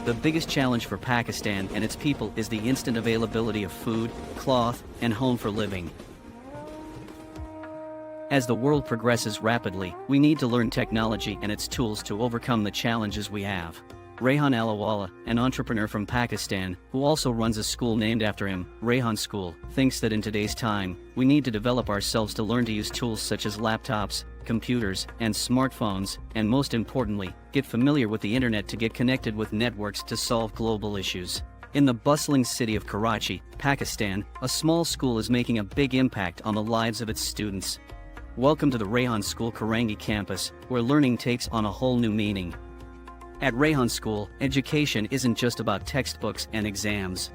The biggest challenge for Pakistan and its people is the instant availability of food, cloth, and home for living. As the world progresses rapidly, we need to learn technology and its tools to overcome the challenges we have. Rehan Aliwala, an entrepreneur from Pakistan, who also runs a school named after him, Rehan School, thinks that in today's time, we need to develop ourselves to learn to use tools such as laptops, computers, and smartphones, and most importantly, get familiar with the internet to get connected with networks to solve global issues. In the bustling city of Karachi, Pakistan, a small school is making a big impact on the lives of its students. Welcome to the Rehan School Karangi campus, where learning takes on a whole new meaning. At Rehan School, education isn't just about textbooks and exams.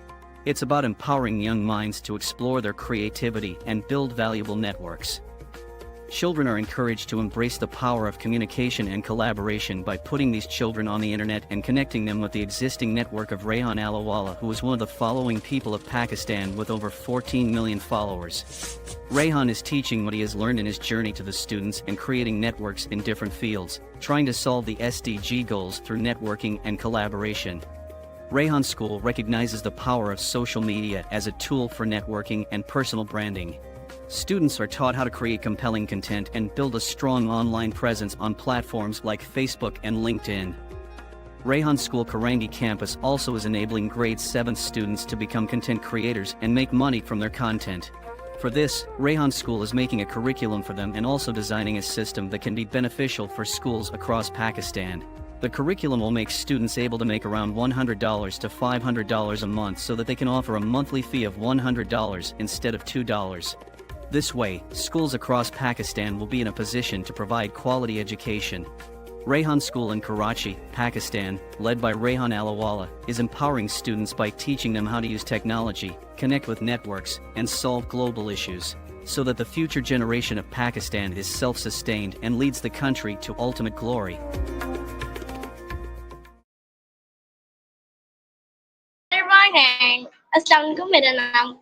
It's about empowering young minds to explore their creativity and build valuable networks. Children are encouraged to embrace the power of communication and collaboration by putting these children on the internet and connecting them with the existing network of Rehan Aliwala, who is one of the following people of Pakistan with over 14 million followers. Rehan is teaching what he has learned in his journey to the students and creating networks in different fields, trying to solve the SDG goals through networking and collaboration. Rehan School recognizes the power of social media as a tool for networking and personal branding. Students are taught how to create compelling content and build a strong online presence on platforms like Facebook and LinkedIn. Rehan School Karangi campus also is enabling grade 7 students to become content creators and make money from their content. For this, Rehan School is making a curriculum for them and also designing a system that can be beneficial for schools across Pakistan. The curriculum will make students able to make around $100 to $500 a month so that they can offer a monthly fee of $100 instead of $2. This way, schools across Pakistan will be in a position to provide quality education. Rehan School in Karachi, Pakistan, led by Rehan Aliwala, is empowering students by teaching them how to use technology, connect with networks, and solve global issues, so that the future generation of Pakistan is self-sustained and leads the country to ultimate glory. Good morning. अस्सलाम वालेकुम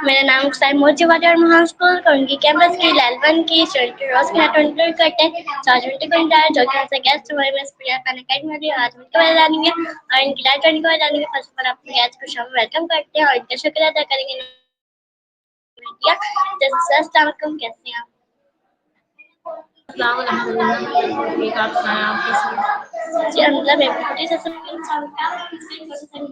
मेरा नाम साइमोजी water महान school Korangi campus की level की student रोज के हाथ interview करते हैं चार घंटे को इंटरव्यू जो कि हमसे गेस्ट हुए में प्रिया खान अकेडमी वाली आज उनके बारे में जानेंगे और इनकी लाइफ जर्नी के बारे में जानेंगे। फर्स्ट ऑफ ऑल अपने गेस्ट को शाम वेलकम करते हैं और इनका शुक्रिया अदा करेंगे इंडिया जैसे अस्सलाम वालेकुम कैसे हैं अस्सलाम वालेकुम ठीक आप सुनाएं आप कैसे हैं? आप जी अल्हम्दुलिल्लाह मैं बहुत ही अच्छा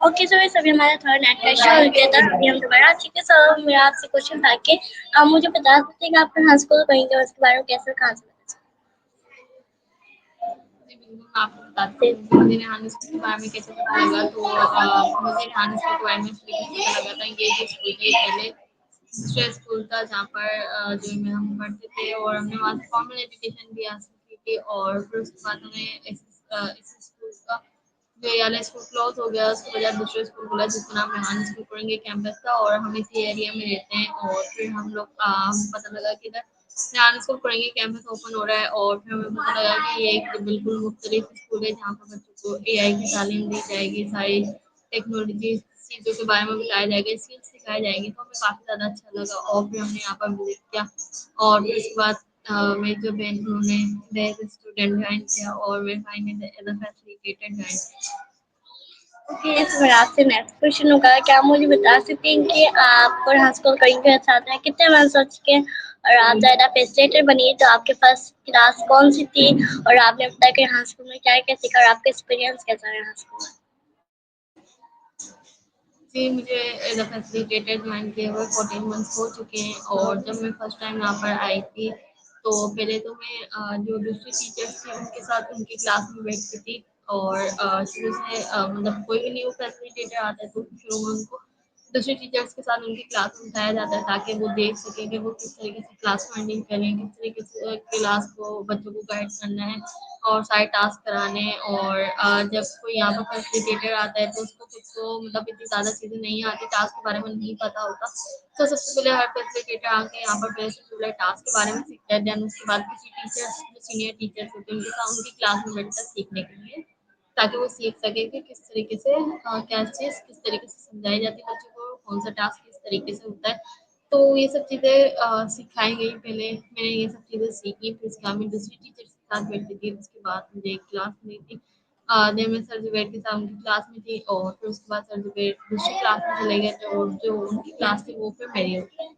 ओके सभी हमारा थोड़ा नेट का इशू हो गया था अभी हम दोबारा ठीक है सर मेरा आपसे क्वेश्चन था कि आप मुझे बता सकते हैं कि आप कहाँ स्कूल करेंगे और उसके बारे में कैसे कहाँ से जी बिल्कुल मैं आपको बताती हूँ कि मुझे रेहान स्कूल के बारे में कैसे पता लगा तो मुझे रेहान स्कूल के बारे में इसलिए कैसे पता लगा था ये जो स्कूल थी पहले दूसरा स्कूल था जहाँ पर जो में हम पढ़ते थे और हमने वहाँ से फॉर्मल एजुकेशन भी हासिल की थी और फिर उसके बाद हमें इस स्कूल का जो ये वाला स्कूल क्लोज हो गया उसके बजाय दूसरा स्कूल खुला जिसका नाम रेहान स्कूल पढ़ेंगे कैंपस था और हम इसी एरिया में रहते हैं और फिर हम लोग पता लगा कि इधर रेहान स्कूल पढ़ेंगे कैंपस ओपन हो रहा है और फिर हमें पता लगा कि ये एक बिल्कुल मुख्तलिफ स्कूल है जहाँ पर बच्चों को एआई की तालीम दी जाएगी सारी टेक्नोलॉजी चीज़ों के बारे में बताया जाएगा, स्किल्स सिखाई जाएगी, तो हमें काफ़ी ज़्यादा अच्छा लगा और फिर हमने यहाँ पर विज़िट किया और फिर उसके बाद मेरी जो बहन थी उन्होंने एज़ अ स्टूडेंट ज्वाइन किया और मेरे भाई ने एज़ अ फैसिलिटेटर ज्वाइन किया। ओके, तो मेरा आपसे नेक्स्ट क्वेश्चन होगा, क्या आप मुझे बता सकते हैं कि आप और स्कूल कहीं के छात्र हैं, कितने मंथ सोच के और आप ज़्यादा फैसिलिटेटर बनी तो आपके पास क्लास कौन सी थी और आपने बताया कि यहाँ स्कूल में क्या क्या सीखा और आपका एक्सपीरियंस कैसा रहा यहाँ स्कूल में? जी, मुझे एज़ अ फैसिलिटेटर ज्वाइन किए हुए 14 मंथ्स हो चुके हैं और जब मैं फर्स्ट टाइम यहाँ पर आई थी, तो पहले तो मैं जो दूसरी टीचर्स थी उनके साथ उनकी क्लास में बैठती थी और शुरू से मतलब कोई भी न्यू फैसिलिटेटर आता है तो शुरू में उनको दूसरे टीचर्स के साथ उनकी क्लास में बिठाया जाता है ताकि वो देख सकें कि वो किस तरीके से क्लास को हैंडल करें, किस तरीके से क्लास को बच्चों को गाइड करना है और सारे टास्क कराने हैं और जब कोई यहाँ पर फैसिलिटेटर आता है तो उसको खुद को मतलब इतनी ज़्यादा चीज़ें नहीं आती, टास्क के बारे में नहीं पता होता। तो सबसे पहले हर फैसिलिटेटर आके यहाँ पर पहले सबसे पहले टास्क के बारे में सीखता है, देन उसके बाद किसी टीचर्स जो सीनियर टीचर्स होते हैं उनके साथ उनकी क्लास में बैठकर सीखने के लिए, ताकि वो सीख सके कि किस तरीके से क्या चीज़ किस तरीके से समझाई जाती है बच्चों को, कौन सा टास्क किस तरीके से होता है। तो ये सब चीज़ें सिखाई गई, पहले मैंने ये सब चीज़ें सीखी, फिर उसके बाद मैं दूसरी टीचर के साथ बैठती थी, उसके बाद मुझे एक क्लास मिली थी। देन मैं सर जुबैर के साथ उनकी क्लास में थी और फिर उसके बाद सर जुबैर दूसरी क्लास में चले गए थे और जो उनकी क्लास थी वो फिर मेरी होगी।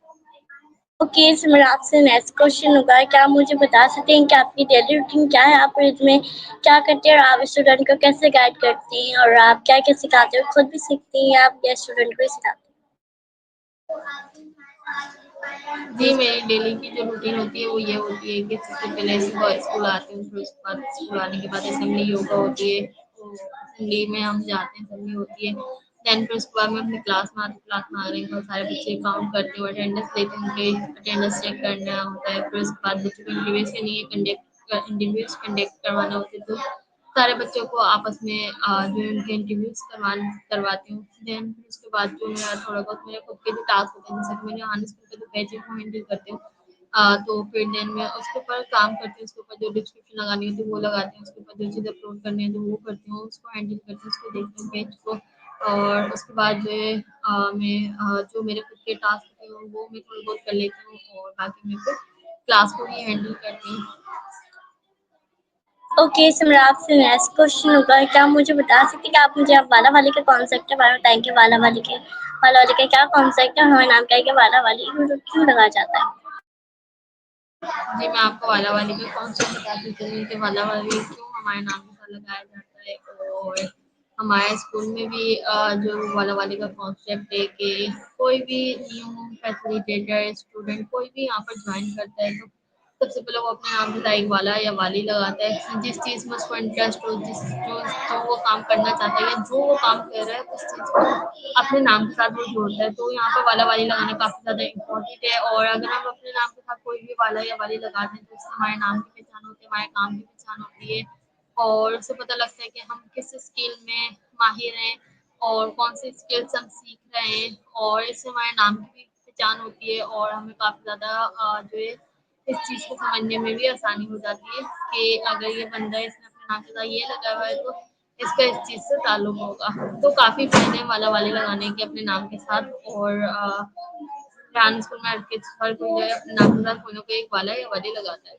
ओके, सो मेरा आपसे नेक्स्ट क्वेश्चन होगा, क्या आप मुझे बता सकते हैं कि आपकी डेली रूटीन क्या है, आप इसमें क्या करते हैं और आप स्टूडेंट को कैसे गाइड करती हैं और आप क्या क्या सिखाते हो, खुद भी सीखती हैं आप या स्टूडेंट को भी सिखाते हैं? जी, मेरी डेली की जो रूटीन होती है वो ये होती है कि सबसे पहले सुबह स्कूल आती हूँ, फिर उसके बाद स्कूल आने के बाद असेंबली योगा होती है, तो असेंबली में हम जाते हैं, असेंबली होती है। देन फिर उसके बाद मैं अपनी क्लास में आती हूँ, क्लास में आने के बाद सारे बच्चे काउंट करती हूँ, अटेंडेंस लेती हूँ, उनके अटेंडेंस चेक करना होता है, फिर उसके बाद बच्चों को इंटरव्यूज़ करनी है, इंटरव्यूज़ कंडक्ट करवाना होता है, तो सारे बच्चों को आपस में जो है उनके इंटरव्यूज़ करवाती हूँ। देन फिर उसके बाद जो मेरा थोड़ा बहुत मेरे खुद के भी टास्क होते हैं, जैसे कि मैंने आने स्कूल के जो बैचेज़ को हैंडल करती हूँ। तो फिर देन मैं उसके ऊपर काम करती हूँ, उसके ऊपर जो डिस्क्रिप्शन लगानी होती है वो लगाती हूँ, उसके ऊपर जो चीज़ अपलोड करनी है तो वो करती हूँ, उसको हैंडल करती हूँ, उसको देखती हूँ पेज को और उसके बाद जो है मैं जो मेरे खुद के टास्क होते हैं वो मैं थोड़ी बहुत कर लेती हूँ और बाकी मैं फिर क्लास को ही हैंडल करती हूँ। ओके, सो मेरा आपसे नेक्स्ट क्वेश्चन होगा, क्या आप मुझे बता सकते हैं कि आप मुझे आप वाला वाली के कॉन्सेप्ट के बारे में बताएं कि वाला वाली का क्या कॉन्सेप्ट है, हमें नाम क्या है कि वाला वाली मतलब क्यों लगाया जाता है? जी, मैं आपको वाला वाली का कॉन्सेप्ट बताती चलूँ कि वाला वाली क्यों हमारे नाम के साथ लगाया जाता है और हमारे स्कूल में भी जो वाला वाली का कॉन्सेप्ट है कि कोई भी न्यू फैसिलिटेटर स्टूडेंट कोई भी यहाँ पर ज्वाइन करता है तो सबसे पहले वो अपने नाम के साथ एक वाला या वाली लगाता है, जिस चीज़ में उसको इंटरेस्ट हो, जिस जो जो वो काम करना चाहता है या जो वो काम कर रहा है उस चीज़ को अपने नाम के साथ वो जोड़ता है, तो यहाँ पर वाला वाली लगाना काफ़ी ज़्यादा इम्पोर्टेंट है और अगर हम अपने नाम के साथ कोई भी वाला या वाली लगाते हैं तो उससे हमारे नाम की पहचान होती है, हमारे काम की पहचान होती है और उससे पता लगता है कि हम किस स्किल में माहिर हैं और कौन सी स्किल्स हम सीख रहे हैं और इससे हमारे नाम की भी पहचान होती है और हमें काफ़ी ज़्यादा जो है इस चीज़ को समझने में भी आसानी हो जाती है कि अगर ये बंदा इसने अपने नाम के साथ ये लगा हुआ है तो इसका इस चीज़ से ताल्लुक होगा। तो काफ़ी फ़ायदे हैं वाला वाले लगाने के अपने नाम के साथ और डांस स्कूल में हर कोई जो है अपने नाम के साथ कोई ना कोई एक वाला या वाली लगाता है।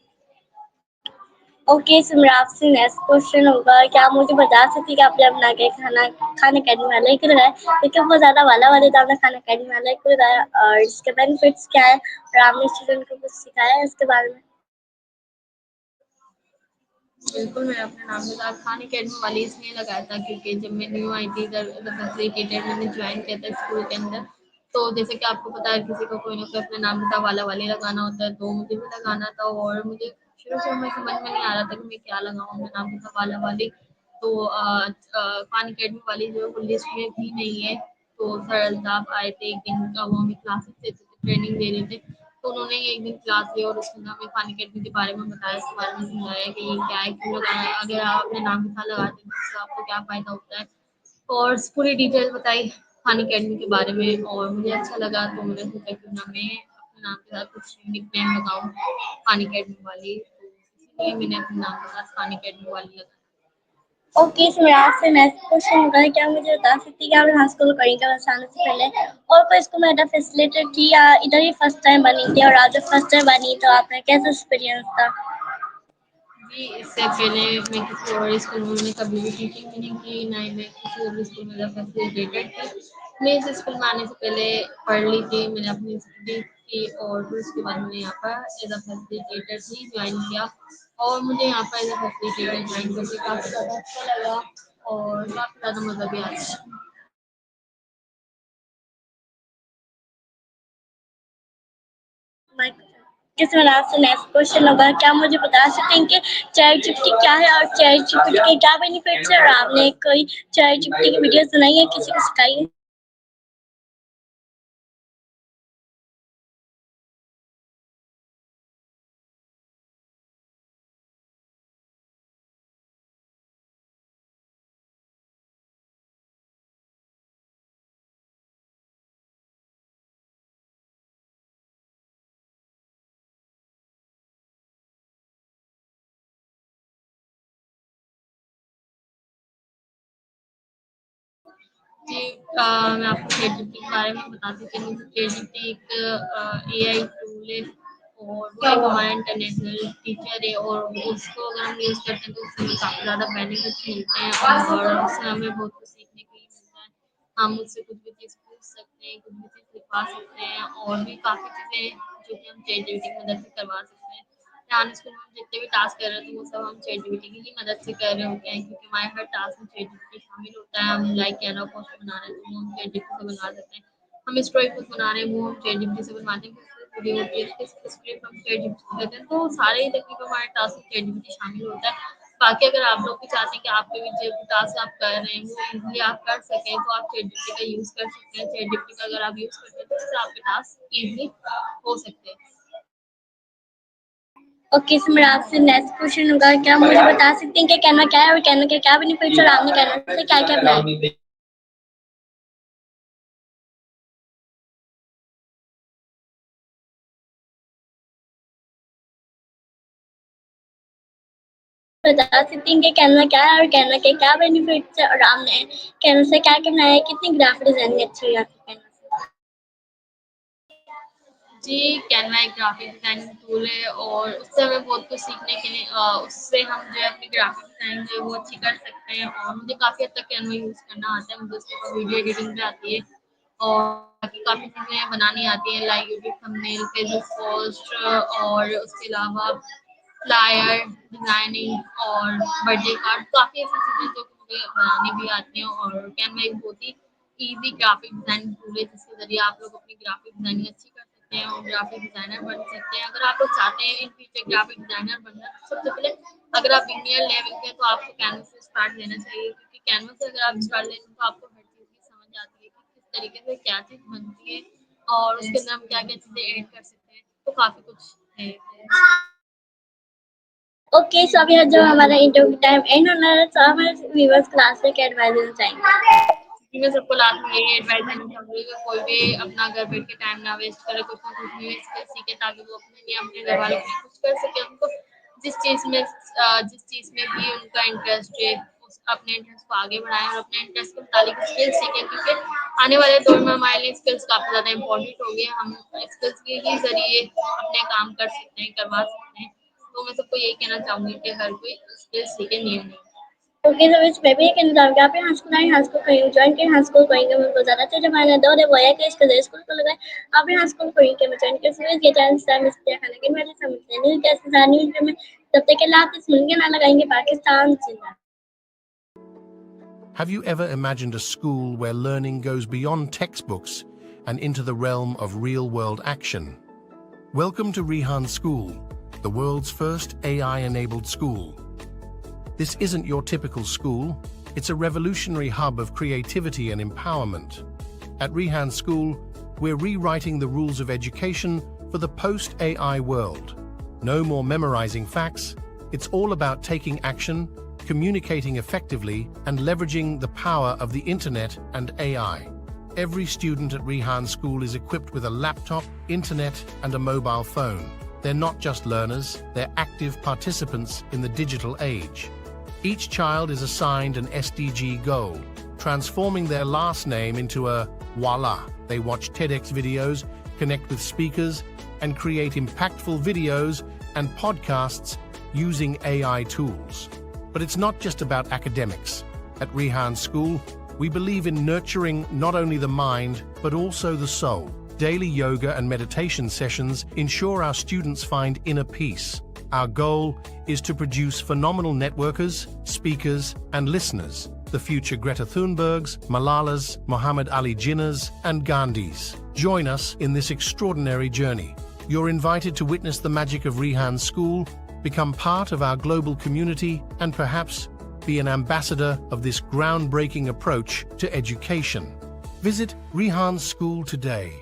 ओके, सो मेरा आपसे नेक्स्ट क्वेश्चन होगा, क्या आप मुझे बता सकती हैं कि आपने अपना के खाना अकेडमी वाला ही क्यों लगाया, लेकिन वो ज़्यादा वाला वाले दाना खाना अकेडमी वाला ही क्यों लगाया और इसके बेनिफिट्स क्या है और आपने स्टूडेंट को कुछ सिखाया है इसके बारे में? बिल्कुल, मैंने अपने नाम के साथ खान अकेडमी वाली इसलिए लगाया था क्योंकि जब मैं न्यू आई थी इधर फैसिलिटेटर मैंने ज्वाइन किया था स्कूल के अंदर, तो जैसे कि आपको पता है किसी को कोई ना कोई अपने नाम के साथ वाला वाली लगाना होता है, तो मुझे भी लगाना था और मुझे शुरू से हमें समझ में नहीं आ रहा था कि मैं क्या लगाऊँ अपने नाम के साथ वाला वाली। तो खान अकेडमी वाली जो है वो लिस्ट में भी नहीं है, तो सर अल्ताफ आए थे एक दिन वो हमें क्लासेस देते थे, ट्रेनिंग दे रहे थे। तो उन्होंने एक दिन क्लास ली और उसके अंदर हमें खान अकेडमी के बारे में बताया, इसके बारे में समझाया कि ये क्या है, क्यों लगाना है, अगर आप अपने नाम के साथ लगाते हैं तो उससे आपको क्या फ़ायदा होता है और पूरी डिटेल बताई खान अकेडमी के बारे में और मुझे अच्छा लगा तो मैंने सोचा क्यों ना मैं अपने नाम के साथ कुछ निकनेम लगाऊँ खान अकेडमी वाली, तो इसीलिए मैंने अपने नाम के साथ खान अकेडमी वाली लगाई। ओके, सो मेरा आपसे नेक्स्ट क्वेश्चन होगा, क्या आप मुझे बता सकती हैं कि आप यहाँ स्कूल कहीं का आने से पहले और कोई स्कूल में ऐसा फैसिलिटी थी या इधर ही फर्स्ट टाइम बनी थी, और आप जब फर्स्ट टाइम बनी तो आपका कैसा एक्सपीरियंस था? जी, इससे पहले मैं किसी और स्कूल में मैंने कभी भी टीचिंग भी नहीं की, ना ही मैं किसी और स्कूल में एज़ अ फैसिलिटेटर थी। मैं इस स्कूल में आने से पहले पढ़ ली थी, मैंने अपनी स्टडी की और फिर उसके बाद मैंने यहाँ पर as a facilitator he join किया और मुझे यहाँ पर एज़ अ फैसिलिटेटर जॉइन करके काफ़ी ज़्यादा अच्छा लगा और काफ़ी ज़्यादा मज़ा भी आया। किस मेरा आपसे नेक्स्ट क्वेश्चन होगा, क्या आप मुझे बता सकते हैं कि चैट जीपीटी क्या है और चैट जीपीटी के क्या बेनिफिट्स है, और आपने कोई चैट जीपीटी की वीडियो सुनाई है, किसी को सिखाई है? जी मैं आपको चैटजीपीटी के बारे में बताती चलूँ तो चैटजीपटी एक एआई टूल है और वो एक हमारा इंटरनेशनल टीचर है और उसको अगर हम यूज़ करते हैं तो उससे हमें काफ़ी ज़्यादा बेनिफिट्स मिलते हैं और उससे हमें बहुत कुछ सीखने के लिए मिलता है। हम उससे कुछ भी चीज़ पूछ सकते हैं, कुछ भी चीज़ लिखवा सकते हैं और भी काफ़ी चीज़ें जो कि हम चैटजीपीटी की मदद से करवा सकते हैं। ध्यान स्कूल में हम जितने भी टास्क कर रहे होते हैं वो सब हम चैटजीपीटी की ही मदद से कर रहे होते हैं क्योंकि हमारे हर टास्क में चैटजीपीटी शामिल होता है। हम लाइक कैनवा पोस्ट बना रहे हैं तो वो हम चैटजीपीटी से बनवा सकते हैं। हम स्टोरी खुद बना रहे हैं वो हम चैटजीपीटी से बनवाते हैं। वीडियो होती है उसके स्क्रिप्ट हम चैटजीपीटी से देते हैं तो सारे ही तकरीबन हमारे टास्क में चैटजीपीटी शामिल होता है। बाकी अगर आप लोग भी चाहते हैं कि आपके भी जो भी टास्क आप कर रहे हैं वो इजीली आप कर सकें तो आप चैटजीपीटी का यूज़ कर सकते हैं। चैटजीपीटी का अगर आप यूज़ करते हैं तो उससे आपके टास्क इजीली हो सकते हैं। ओके, सो मेरा आपसे नेक्स्ट क्वेश्चन होगा, क्या आप मुझे बता सकते हैं कि कैनवा क्या है और कैनवा के क्या बेनिफिट्स, और आपने कैनवा से क्या क्या बनाया? बता सकती हैं कि कैनवा क्या है और कैनवा के क्या बेनिफिट्स है, और आपने कैनवा से क्या क्या बनाया है, कितनी ग्राफिक डिजाइनिंग अच्छी हुई आपकी कैनवा से? जी, कैनवा एक ग्राफ़िक डिज़ाइनिंग टूल है और उससे हमें बहुत कुछ सीखने के लिए उससे हम जो है अपनी ग्राफ़िक डिज़ाइनिंग जो है वो अच्छी कर सकते हैं और मुझे काफ़ी हद तक कैनवा यूज़ करना आता है। मुझे उसके ऊपर वीडियो एडिटिंग भी आती है और बाकी काफ़ी चीज़ें बनानी आती हैं like YouTube thumbnail, Facebook post और उसके अलावा फ्लायर, डिज़ाइनिंग और बर्थडे कार्ड काफ़ी ऐसी चीज़ें जो कि मुझे बनानी भी आती हैं और कैनवा एक बहुत ही ईज़ी ग्राफ़िक डिज़ाइनिंग टूल है जिसके ज़रिए आप लोग अपनी ग्राफ़िक डिज़ाइनिंग अच्छी कर सकते हैं और ग्राफ़िक डिज़ाइनर बन सकते हैं। अगर आप लोग चाहते हैं इन फ्यूचर ग्राफ़िक डिज़ाइनर बनना तो सबसे पहले अगर आप बिगिनियर लेवल के हैं तो आपको कैनवा से स्टार्ट लेना चाहिए क्योंकि कैनवा से अगर आप स्टार्ट लेते हैं तो आपको हर चीज़ की समझ आती है कि किस तरीके से क्या चीज़ बनती है और उसके अंदर हम क्या-क्या चीज़ें ऐड कर सकते हैं। तो काफ़ी कुछ है। ओके, सो अभी जो हमारा इंटरव्यू टाइम एंड होना है, तो हमारे व्यूअर्स क्लास में क्या एडवाइस देना चाहेंगे? जी, मैं सबको लास्ट में यही एडवाइस देना चाहूँगी कि कोई भी अपना घर बैठ के टाइम ना वेस्ट करे, कुछ ना कुछ न्यू स्किल सीखे ताकि वो अपने लिए, अपने घरवालों के लिए कुछ कर सके। उनको जिस चीज़ में भी उनका इंटरेस्ट है, उस अपने इंटरेस्ट को आगे बढ़ाएँ और अपने इंटरेस्ट के मुताबिक स्किल सीखें क्योंकि आने वाले दौर में हमारे लिए स्किल्स काफ़ी ज़्यादा इम्पोर्टेंट होंगे। हम स्किल्स के ही ज़रिए अपने काम कर सकते हैं, करवा सकते हैं। तो मैं सबको यही कहना चाहूँगी कि हर कोई स्किल सीखे न्यू-न्यू। ओके, so इस मैं भी ये कहना चाहूँगी, आप यहाँ स्कूल आए, यहाँ स्कूल कहीं जॉइन करें, यहाँ स्कूल करेंगे उनको ज़्यादा अच्छा हमारा दौर है वो है कि इसको स्कूल को लगाए। आप यहाँ स्कूल कहीं के में जॉइन कर सकते हैं, ये चांस टाइम इस तरह खाने के मेरे समझते नहीं कैसे जानी में तब तक के लाते सुन के ना लगाएंगे पाकिस्तान जिंदा। Have you ever imagined a school where learning goes beyond textbooks and into the realm of real-world action? Welcome to Rehan School, the world's first AI-enabled school. This isn't your typical school, it's a revolutionary hub of creativity and empowerment. At Rehan School, we're rewriting the rules of education for the post-AI world. No more memorizing facts, it's all about taking action, communicating effectively, and leveraging the power of the internet and AI. Every student at Rehan School is equipped with a laptop, internet, and a mobile phone. They're not just learners, they're active participants in the digital age. Each child is assigned an SDG goal, transforming their last name into a voila. They watch TEDx videos, connect with speakers, and create impactful videos and podcasts using AI tools. But it's not just about academics. At Rehan School, we believe in nurturing not only the mind, but also the soul. Daily yoga and meditation sessions ensure our students find inner peace. Our goal is to produce phenomenal networkers, speakers, and listeners, the future Greta Thunbergs, Malalas, Muhammad Ali Jinnahs, and Gandhis. Join us in this extraordinary journey. You're invited to witness the magic of Rehan School, become part of our global community, and perhaps be an ambassador of this groundbreaking approach to education. Visit Rehan School today.